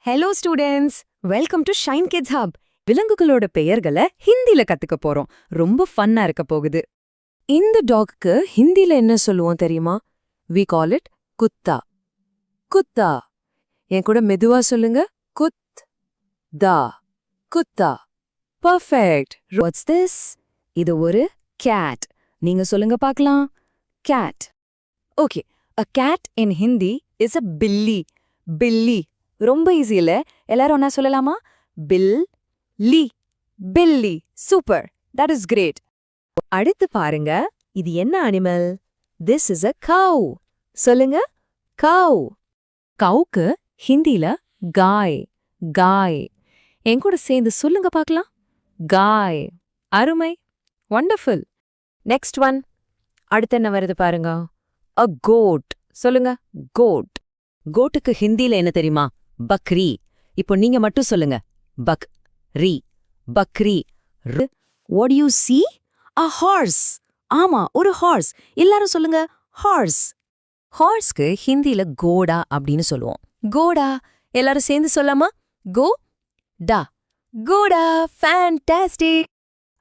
Hello students, welcome to Shine Kids Hub. விலங்குகளோட பெயர்களை ஹிந்தில கத்துக்க போறோம். ரொம்ப ஃபன்னா இருக்க போகுது. இந்த டாக்கு ஹிந்தில என்ன சொல்லுவோம் தெரியுமா? வி கால் இட் குத்தா. குத்தா. என் கூட மெதுவா சொல்லுங்க. குத் தா. குத்தா. பர்ஃபெக்ட். What's this? இது ஒரு கேட். நீங்க சொல்லுங்க பார்க்கலாம். Cat. Okay, a cat in Hindi is a பில்லி. பில்லி. ரொம்ப ஈஸி இல்ல? எல்லாரும் ஒன்னா சொல்லலாமா? பில் லி. பில்லி. சூப்பர். That is great. அடுத்து பாருங்க, இது என்ன animal? This is a cow. சொல்லுங்க. cow. கவுக்கு ஹிந்தில காய். காய். என் கூட சேர்ந்து சொல்லுங்க பார்க்கலாம். காய். அருமை. வண்டர்ஃபுல். Next one. அடுத்து என்ன வருது பாருங்க. a goat. சொல்லுங்க. goat. கோட்டுக்கு ஹிந்தில என்ன தெரியுமா? பக்ரி. இப்போ நீங்க மட்டும் சொல்லுங்க. பக் ரீ. பக்ரி. What do you see? A horse. ஆமா, ஒரு ஹார்ஸ். எல்லாரும் சொல்லுங்க. ஹார்ஸ். ஹார்ஸ்க்கு ஹிந்தில கோடா அப்படின்னு சொல்லுவோம். கோடா. எல்லாரும் சேர்ந்து சொல்லாமா? கோ டா. கோடா. Fantastic.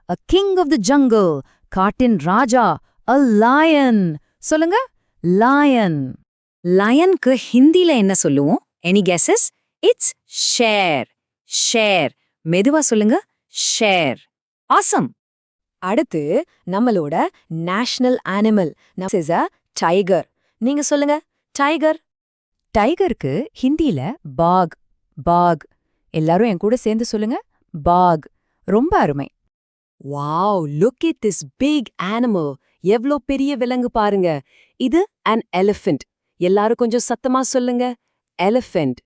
A king of the jungle. காட்டின் ராஜா. A lion. சொல்லுங்க. lion. லயனுக்கு ஹிந்தில என்ன சொல்லுவோம்? Any guesses? It's share. Share. மெதுவா சொல்லுங்க. ஷேர். ஆசம். அடுத்து நம்மளோட national animal is a tiger. நீங்க சொல்லுங்க. டைகர். டைகருக்கு ஹிந்தில பாக். பாக். எல்லாரும் என் கூட சேர்ந்து சொல்லுங்க. பாக். ரொம்ப அருமை. Wow, look at this big animal. எவ்ளோ பெரிய விலங்கு பாருங்க. இது an elephant. எல்லாரும் கொஞ்சம் சத்தமா சொல்லுங்க. elephant.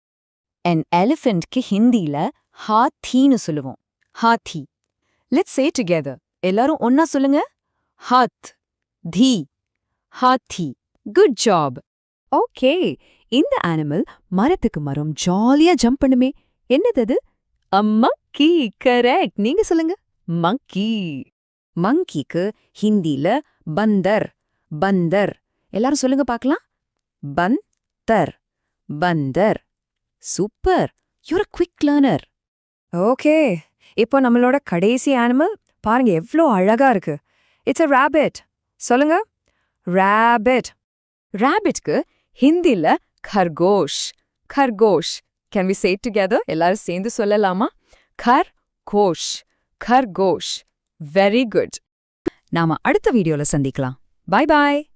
an elephantக்கு ஹிந்தில ஹாத்தின்னு சொல்லுவோம். ஹாத்தி. let's say together. எல்லாரும் ஒன்னா சொல்லுங்க. ஹாத். தி. ஹாத்தி. Good job. ஓகே, இந்த அனிமல் மரத்துக்கு மரம் ஜாலியா ஜம்ப் பண்ணுமே. என்னது? a monkey. கரெக்ட். நீங்க சொல்லுங்க. monkey. மங்கிக்கு ஹிந்தில பந்தர். பந்தர். எல்லாரும் சொல்லுங்க பார்க்கலாம். பந்தர். பந்தர். Super. You're a quick learner. Okay, இப்போ நம்மளோட கடைசி அனிமல் பாருங்க எவ்ளோ அழகா இருக்கு. It's a rabbit. சொல்லுங்க. rabbit. rabbitக்கு ஹிந்தில खरगोश. खरगोश. Can we say it together? எல்லாரும் சேர்ந்து சொல்லலாமா? खरगोश. खरगोश. Very good. நாம அடுத்த வீடியோல சந்திக்கலாம். Bye bye.